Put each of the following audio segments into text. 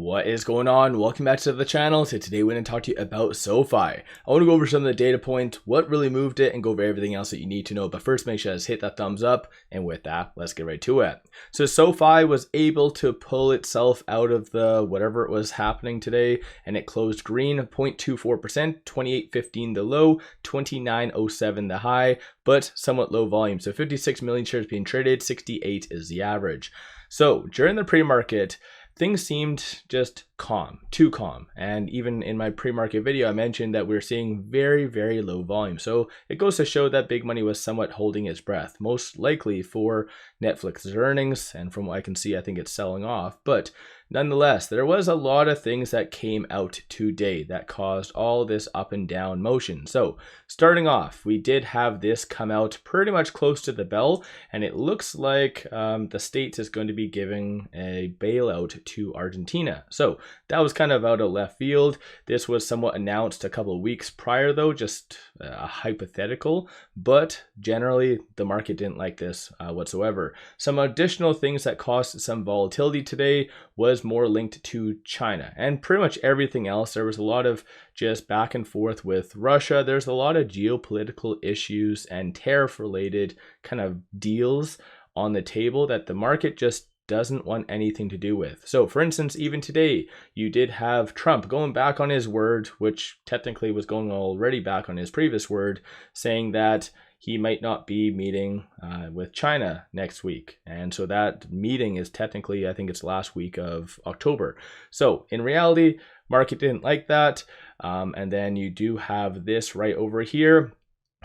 What is going on? Welcome back to the channel. So today we're going to talk to you about SoFi. I want to go over some of the data points, what really moved it, and go over everything else that you need to know. But first, make sure to hit that thumbs up. And with that, let's get right to it. So SoFi was able to pull itself out of the whatever it was happening today, and it closed green, 0.24%, 28.15 the low, 29.07 the high, but somewhat low volume. So 56 million shares being traded, 68 is the average. So during the pre-market, things seemed just calm, too calm. And even in my pre-market video, I mentioned that we're seeing very, very low volume. So it goes to show that big money was somewhat holding its breath, most likely for Netflix's earnings. And from what I can see, I think it's selling off. But nonetheless, there was a lot of things that came out today that caused all this up and down motion. So starting off, we did have this come out pretty much close to the bell, and it looks like the States is going to be giving a bailout to Argentina. So that was kind of out of left field. This was somewhat announced a couple of weeks prior though, just a hypothetical, but generally the market didn't like this whatsoever. Some additional things that caused some volatility today was more linked to China, and pretty much everything else. There was a lot of just back and forth with Russia. There's a lot of geopolitical issues and tariff related kind of deals on the table that the market just doesn't want anything to do with. So for instance, even today, you did have Trump going back on his word, which technically was going already back on his previous word, saying that he might not be meeting with China next week. And so that meeting is technically, I think it's last week of October. So in reality, market didn't like that. And then you do have this right over here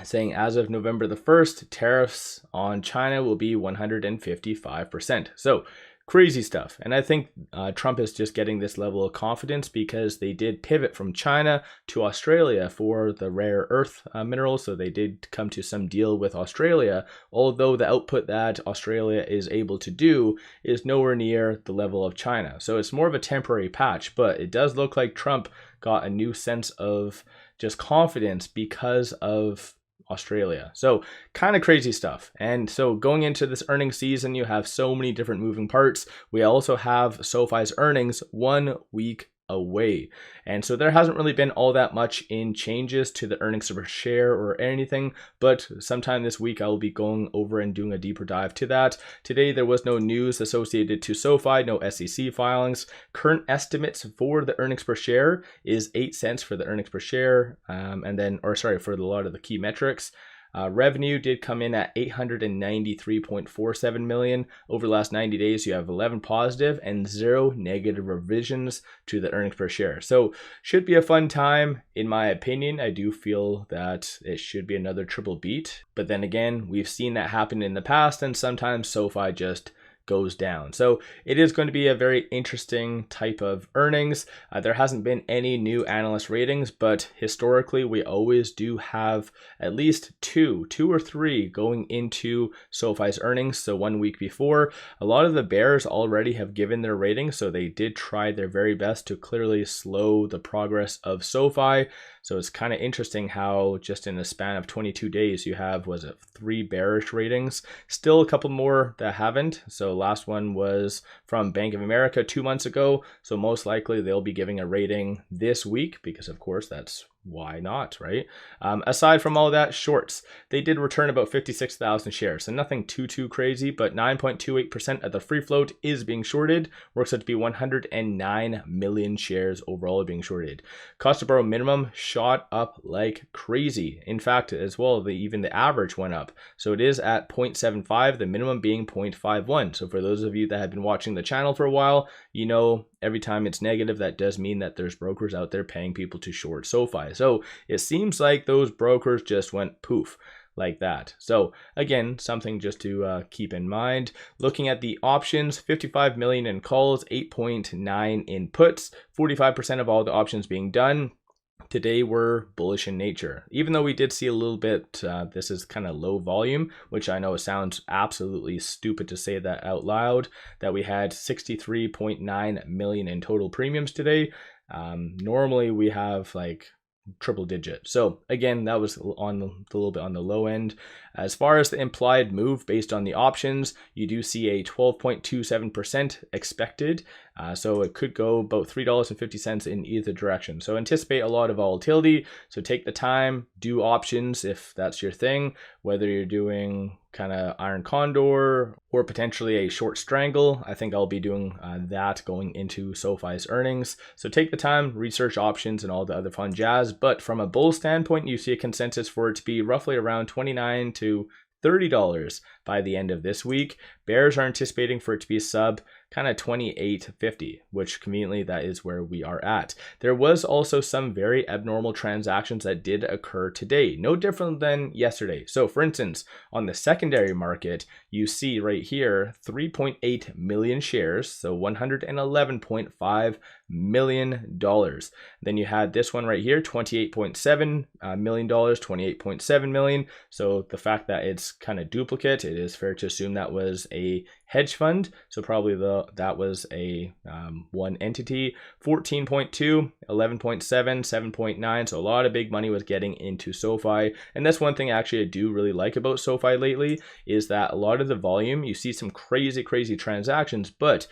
saying as of November the 1st, tariffs on China will be 155%. So crazy stuff. And I think Trump is just getting this level of confidence because they did pivot from China to Australia for the rare earth minerals. So they did come to some deal with Australia, although the output that Australia is able to do is nowhere near the level of China. So it's more of a temporary patch, but it does look like Trump got a new sense of just confidence because of Australia. So kind of crazy stuff. And so going into this earnings season, you have so many different moving parts. We also have SoFi's earnings 1 week away. And so there hasn't really been all that much in changes to the earnings per share or anything, but sometime this week I will be going over and doing a deeper dive to that. Today there was no news associated to SoFi, no SEC filings. Current estimates for the earnings per share is 8 cents for the earnings per share, for a lot of the key metrics. Revenue did come in at 893.47 million. Over the last 90 days, you have 11 positive and 0 negative revisions to the earnings per share. So should be a fun time. In my opinion, I do feel that it should be another triple beat. But then again, we've seen that happen in the past, and sometimes SoFi just goes down. So it is going to be a very interesting type of earnings. There hasn't been any new analyst ratings, but historically we always do have at least two or three going into SoFi's earnings. So 1 week before, a lot of the bears already have given their ratings, so they did try their very best to clearly slow the progress of SoFi. So it's kind of interesting how just in the span of 22 days, you have, 3 bearish ratings, still a couple more that haven't. So last one was from Bank of America 2 months ago. So most likely they'll be giving a rating this week because of course that's why not, right? Aside from all that, shorts, they did return about 56,000 shares. So nothing too crazy, but 9.28% of the free float is being shorted. Works out to be 109 million shares overall being shorted. Cost to borrow minimum shot up like crazy. In fact, as well, even the average went up. So it is at 0.75, the minimum being 0.51. So for those of you that have been watching the channel for a while, you know every time it's negative, that does mean that there's brokers out there paying people to short SoFi. So it seems like those brokers just went poof like that. So again, something just to keep in mind. Looking at the options, 55 million in calls, 8.9 in puts, 45% of all the options being done today were bullish in nature. Even though we did see a little bit, this is kind of low volume, which I know sounds absolutely stupid to say that out loud, that we had 63.9 million in total premiums today. Normally we have like triple digit. So again, that was on a little bit on the low end. As far as the implied move based on the options, you do see a 12.27% expected. So it could go about $3.50 in either direction. So anticipate a lot of volatility. So take the time, do options if that's your thing, whether you're doing kind of iron condor or potentially a short strangle. I think I'll be doing that going into SoFi's earnings. So take the time, research options and all the other fun jazz. But from a bull standpoint, you see a consensus for it to be roughly around $29 to $30 by the end of this week. Bears are anticipating for it to be sub kind of $28.50, which conveniently that is where we are at. There was also some very abnormal transactions that did occur today, no different than yesterday. So for instance, on the secondary market, you see right here 3.8 million shares, so $111.5 million. Then you had this one right here, $28.7 million, $28.7 million. So the fact that it's kind of duplicate, it is fair to assume that was a hedge fund. So probably that was a one entity. 14.2, 11.7, 7.9. So a lot of big money was getting into SoFi. And that's one thing actually I do really like about SoFi lately, is that a lot of the volume, you see some crazy transactions, but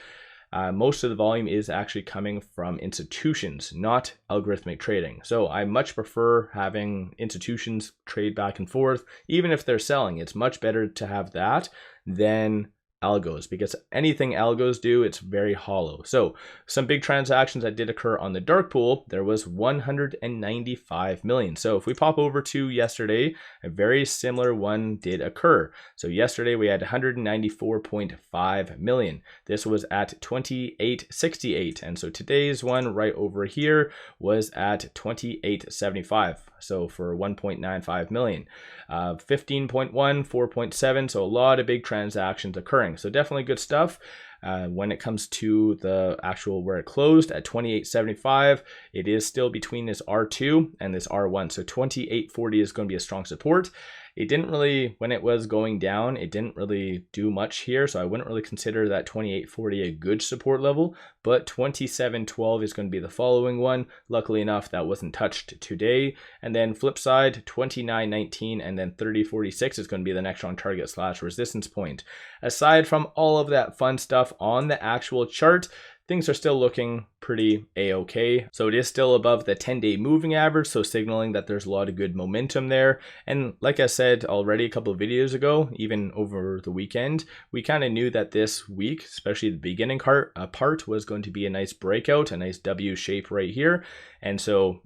most of the volume is actually coming from institutions, not algorithmic trading. So I much prefer having institutions trade back and forth. Even if they're selling, it's much better to have that than algos, because anything algos do, it's very hollow. So some big transactions that did occur on the dark pool, there was 195 million. So if we pop over to yesterday, a very similar one did occur. So yesterday we had 194.5 million. This was at 28.68, and so today's one right over here was at 28.75. So for 1.95 million, 15.1, 4.7. So a lot of big transactions occurring. So definitely good stuff. When it comes to the actual where it closed at 28.75, it is still between this R2 and this R1. So 28.40 is going to be a strong support. It didn't really, when it was going down, it didn't really do much here. So I wouldn't really consider that 28.40 a good support level, but 27.12 is going to be the following one. Luckily enough, that wasn't touched today. And then flip side, 29.19 and then 30.46 is going to be the next on target / resistance point. Aside from all of that fun stuff on the actual chart, things are still looking pretty a-okay. So it is still above the 10-day moving average, so signaling that there's a lot of good momentum there. And like I said already a couple of videos ago, even over the weekend, we kind of knew that this week, especially the beginning part, was going to be a nice breakout, a nice W shape right here. And so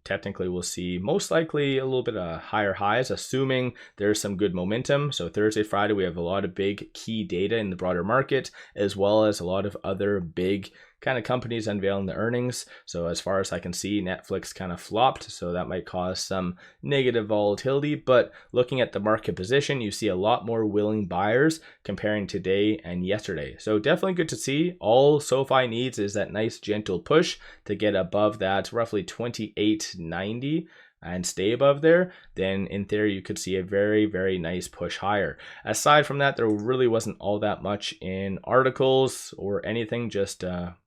technically we'll see most likely a little bit of higher highs, assuming there's some good momentum. So Thursday, Friday, we have a lot of big key data in the broader market, as well as a lot of other big kind of companies unveiling the earnings. So as far as I can see, Netflix kind of flopped, so that might cause some negative volatility. But looking at the market position, you see a lot more willing buyers comparing today and yesterday. So definitely good to see. All SoFi needs is that nice gentle push to get above that roughly 28.90 and stay above there. Then in theory you could see a very nice push higher. Aside from that, there really wasn't all that much in articles or anything, just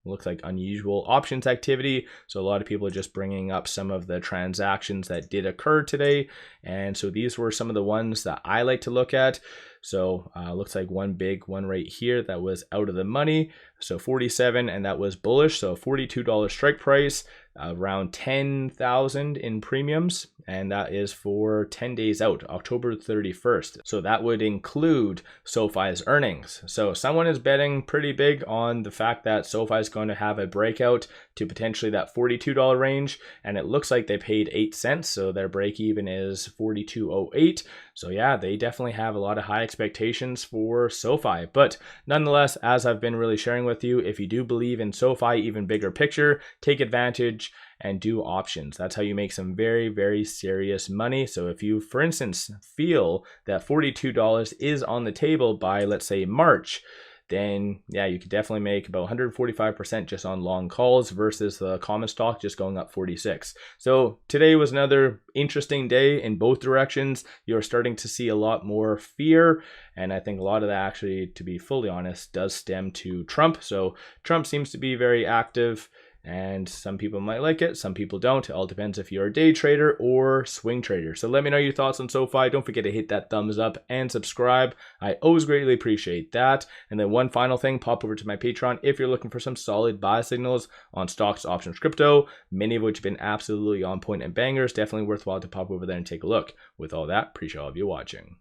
looks like unusual options activity. So a lot of people are just bringing up some of the transactions that did occur today, and so these were some of the ones that I like to look at. So looks like one big one right here that was out of the money, so 47, and that was bullish. So $42 strike price, around 10,000 in premiums, and that is for 10 days out, October 31st. So that would include SoFi's earnings. So someone is betting pretty big on the fact that SoFi is going to have a breakout to potentially that $42 range, and it looks like they paid 8 cents, so their break even is 42.08. So yeah, they definitely have a lot of high expectations for SoFi. But nonetheless, as I've been really sharing with you, if you do believe in SoFi, even bigger picture, take advantage and do options. That's how you make some very serious money. So if you, for instance, feel that $42 is on the table by, let's say, March, then yeah, you could definitely make about 145% just on long calls versus the common stock just going up 46. So today was another interesting day in both directions. You're starting to see a lot more fear, and I think a lot of that actually, to be fully honest, does stem to Trump. So Trump seems to be very active And some people might like it, some people don't. It all depends if you're a day trader or swing trader. So let me know your thoughts on SoFi. Don't forget to hit that thumbs up and subscribe. I always greatly appreciate that. And then one final thing, pop over to my Patreon if you're looking for some solid buy signals on stocks, options, crypto, many of which have been absolutely on point and bangers. Definitely worthwhile to pop over there and take a look. With all that, appreciate all of you watching.